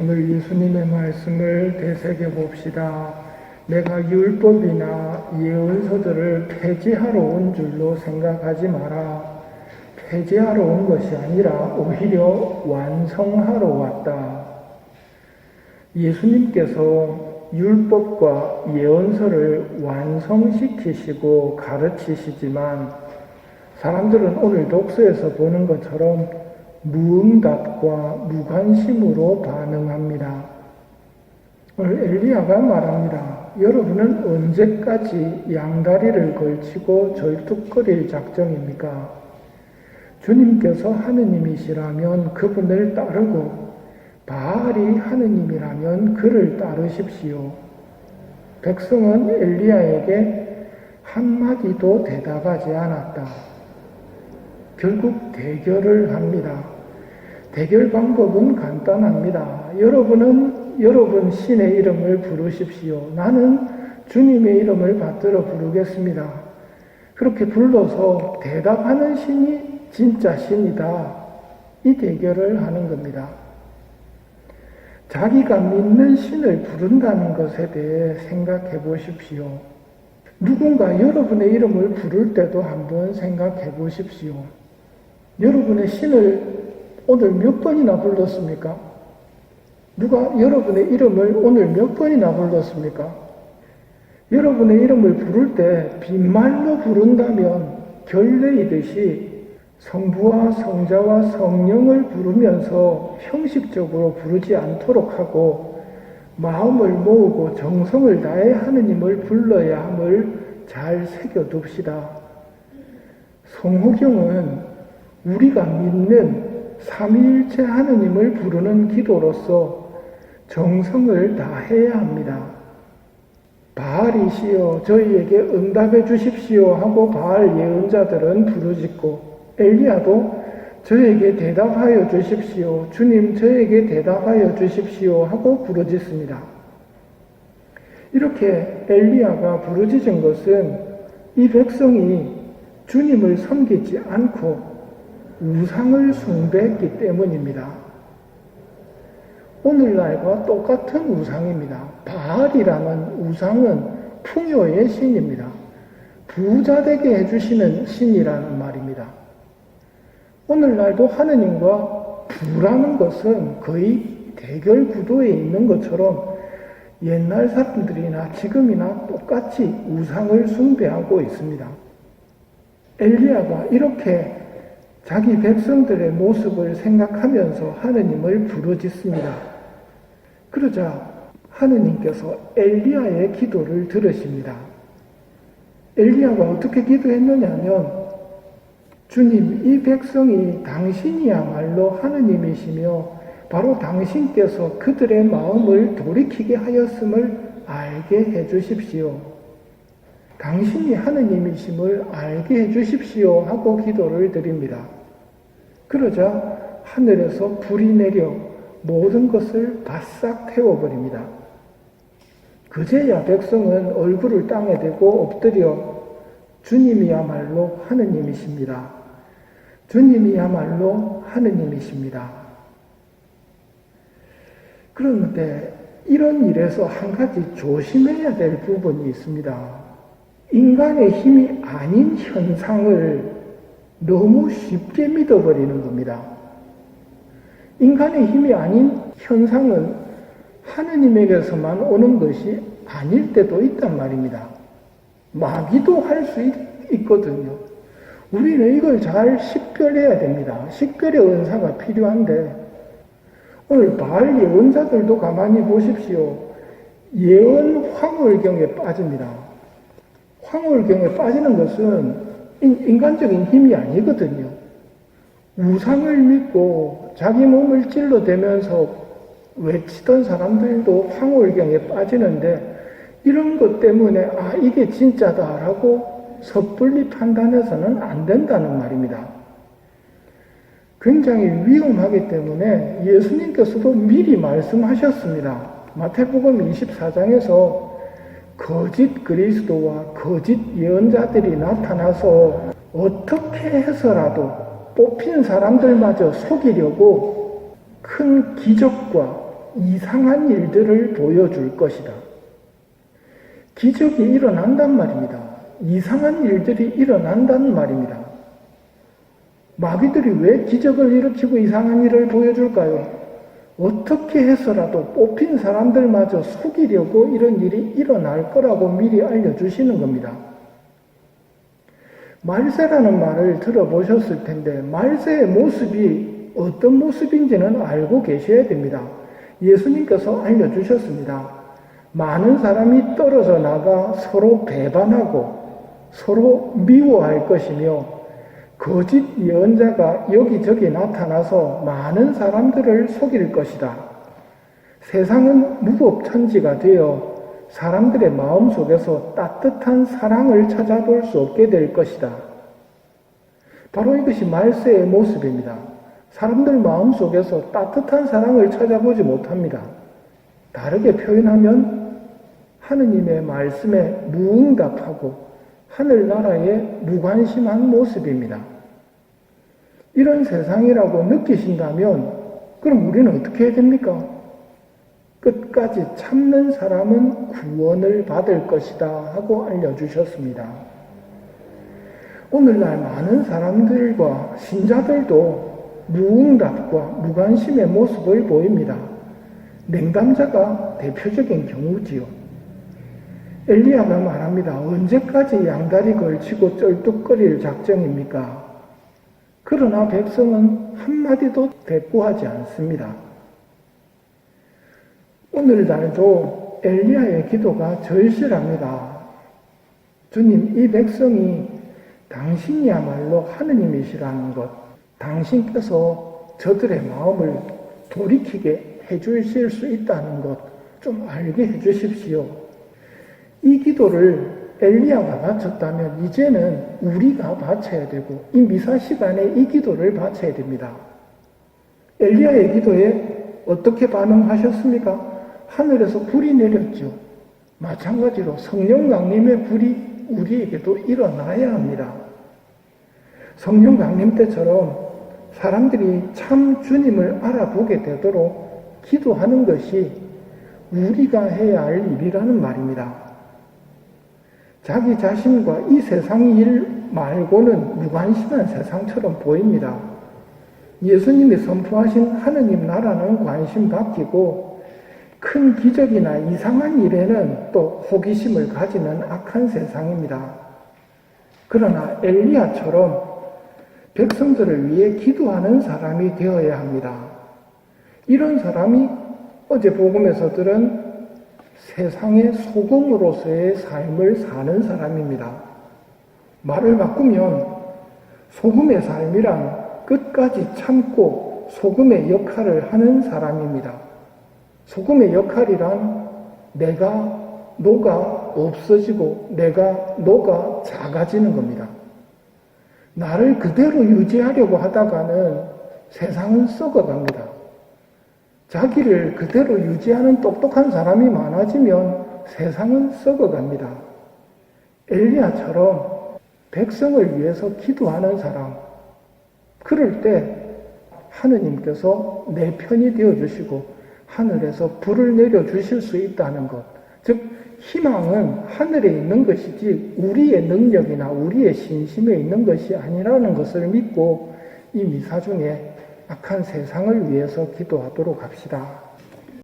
오늘 예수님의 말씀을 되새겨 봅시다. 내가 율법이나 예언서들을 폐지하러 온 줄로 생각하지 마라. 폐지하러 온 것이 아니라 오히려 완성하러 왔다. 예수님께서 율법과 예언서를 완성시키시고 가르치시지만 사람들은 오늘 독서에서 보는 것처럼 무응답과 무관심으로 반응합니다. 오늘 엘리야가 말합니다. 여러분은 언제까지 양다리를 걸치고 절뚝거릴 작정입니까? 주님께서 하느님이시라면 그분을 따르고 바알이 하느님이라면 그를 따르십시오. 백성은 엘리야에게 한마디도 대답하지 않았다. 결국 대결을 합니다. 대결 방법은 간단합니다. 여러분은 여러분 신의 이름을 부르십시오. 나는 주님의 이름을 받들어 부르겠습니다. 그렇게 불러서 대답하는 신이 진짜 신이다. 이 대결을 하는 겁니다. 자기가 믿는 신을 부른다는 것에 대해 생각해 보십시오. 누군가 여러분의 이름을 부를 때도 한번 생각해 보십시오. 여러분의 신을 오늘 몇 번이나 불렀습니까? 누가 여러분의 이름을 오늘 몇 번이나 불렀습니까? 여러분의 이름을 부를 때 빈말로 부른다면 결례이듯이 성부와 성자와 성령을 부르면서 형식적으로 부르지 않도록 하고 마음을 모으고 정성을 다해 하느님을 불러야 함을 잘 새겨둡시다. 성호경은 우리가 믿는 삼위일체 하느님을 부르는 기도로서 정성을 다해야 합니다. 바알이시여 저희에게 응답해 주십시오 하고 바알 예언자들은 부르짖고 엘리야도 저에게 대답하여 주십시오. 주님 저에게 대답하여 주십시오 하고 부르짖습니다. 이렇게 엘리야가 부르짖은 것은 이 백성이 주님을 섬기지 않고 우상을 숭배했기 때문입니다. 오늘날과 똑같은 우상입니다. 바알이라는 우상은 풍요의 신입니다. 부자 되게 해주시는 신이라는 말입니다. 오늘날도 하느님과 부라는 것은 거의 대결 구도에 있는 것처럼 옛날 사람들이나 지금이나 똑같이 우상을 숭배하고 있습니다. 엘리야가 이렇게 자기 백성들의 모습을 생각하면서 하느님을 부르짖습니다. 그러자 하느님께서 엘리야의 기도를 들으십니다. 엘리야가 어떻게 기도했느냐면 주님, 이 백성이 당신이야말로 하느님이시며 바로 당신께서 그들의 마음을 돌이키게 하였음을 알게 해주십시오. 당신이 하느님이심을 알게 해주십시오 하고 기도를 드립니다. 그러자 하늘에서 불이 내려 모든 것을 바싹 태워버립니다. 그제야 백성은 얼굴을 땅에 대고 엎드려 주님이야말로 하느님이십니다. 주님이야말로 하느님이십니다. 그런데 이런 일에서 한 가지 조심해야 될 부분이 있습니다. 인간의 힘이 아닌 현상을 너무 쉽게 믿어버리는 겁니다. 인간의 힘이 아닌 현상은 하느님에게서만 오는 것이 아닐 때도 있단 말입니다. 마귀도 할 수 있거든요. 우리는 이걸 잘 식별해야 됩니다. 식별의 은사가 필요한데 오늘 바알 예언자들도 가만히 보십시오. 예언 황홀경에 빠집니다. 황홀경에 빠지는 것은 인간적인 힘이 아니거든요. 우상을 믿고 자기 몸을 찔러대면서 외치던 사람들도 황홀경에 빠지는데 이런 것 때문에 이게 진짜다라고 섣불리 판단해서는 안 된다는 말입니다. 굉장히 위험하기 때문에 예수님께서도 미리 말씀하셨습니다. 마태복음 24장에서 거짓 그리스도와 거짓 예언자들이 나타나서 어떻게 해서라도 뽑힌 사람들마저 속이려고 큰 기적과 이상한 일들을 보여줄 것이다. 기적이 일어난단 말입니다. 이상한 일들이 일어난단 말입니다. 마귀들이 왜 기적을 일으키고 이상한 일을 보여줄까요? 어떻게 해서라도 뽑힌 사람들마저 속이려고 이런 일이 일어날 거라고 미리 알려주시는 겁니다. 말세라는 말을 들어보셨을 텐데 말세의 모습이 어떤 모습인지는 알고 계셔야 됩니다. 예수님께서 알려주셨습니다. 많은 사람이 떨어져 나가 서로 배반하고 서로 미워할 것이며 거짓 예언자가 여기저기 나타나서 많은 사람들을 속일 것이다. 세상은 무법천지가 되어 사람들의 마음속에서 따뜻한 사랑을 찾아볼 수 없게 될 것이다. 바로 이것이 말세의 모습입니다. 사람들 마음속에서 따뜻한 사랑을 찾아보지 못합니다. 다르게 표현하면 하느님의 말씀에 무응답하고 하늘나라에 무관심한 모습입니다. 이런 세상이라고 느끼신다면 그럼 우리는 어떻게 해야 됩니까? 끝까지 참는 사람은 구원을 받을 것이다 하고 알려주셨습니다. 오늘날 많은 사람들과 신자들도 무응답과 무관심의 모습을 보입니다. 냉담자가 대표적인 경우지요. 엘리야가 말합니다. 언제까지 양다리 걸치고 쩔뚝거릴 작정입니까? 그러나 백성은 한마디도 대꾸하지 않습니다. 오늘날도 엘리야의 기도가 절실합니다. 주님, 이 백성이 당신이야말로 하느님이시라는 것, 당신께서 저들의 마음을 돌이키게 해주실 수 있다는 것 좀 알게 해주십시오. 이 기도를 엘리야가 바쳤다면 이제는 우리가 바쳐야 되고 이 미사 시간에 이 기도를 바쳐야 됩니다. 엘리야의 기도에 어떻게 반응하셨습니까? 하늘에서 불이 내렸죠. 마찬가지로 성령 강림의 불이 우리에게도 일어나야 합니다. 성령 강림 때처럼 사람들이 참 주님을 알아보게 되도록 기도하는 것이 우리가 해야 할 일이라는 말입니다. 자기 자신과 이 세상 일 말고는 무관심한 세상처럼 보입니다. 예수님이 선포하신 하느님 나라는 관심 바뀌고 큰 기적이나 이상한 일에는 또 호기심을 가지는 악한 세상입니다. 그러나 엘리야처럼 백성들을 위해 기도하는 사람이 되어야 합니다. 이런 사람이 어제 복음에서 들은 세상의 소금으로서의 삶을 사는 사람입니다. 말을 바꾸면 소금의 삶이란 끝까지 참고 소금의 역할을 하는 사람입니다. 소금의 역할이란 내가 녹아 없어지고 내가 녹아 작아지는 겁니다. 나를 그대로 유지하려고 하다가는 세상은 썩어갑니다. 자기를 그대로 유지하는 똑똑한 사람이 많아지면 세상은 썩어갑니다. 엘리야처럼 백성을 위해서 기도하는 사람, 그럴 때 하느님께서 내 편이 되어주시고 하늘에서 불을 내려주실 수 있다는 것, 즉 희망은 하늘에 있는 것이지 우리의 능력이나 우리의 신심에 있는 것이 아니라는 것을 믿고 이 미사 중에 악한 세상을 위해서 기도하도록 합시다.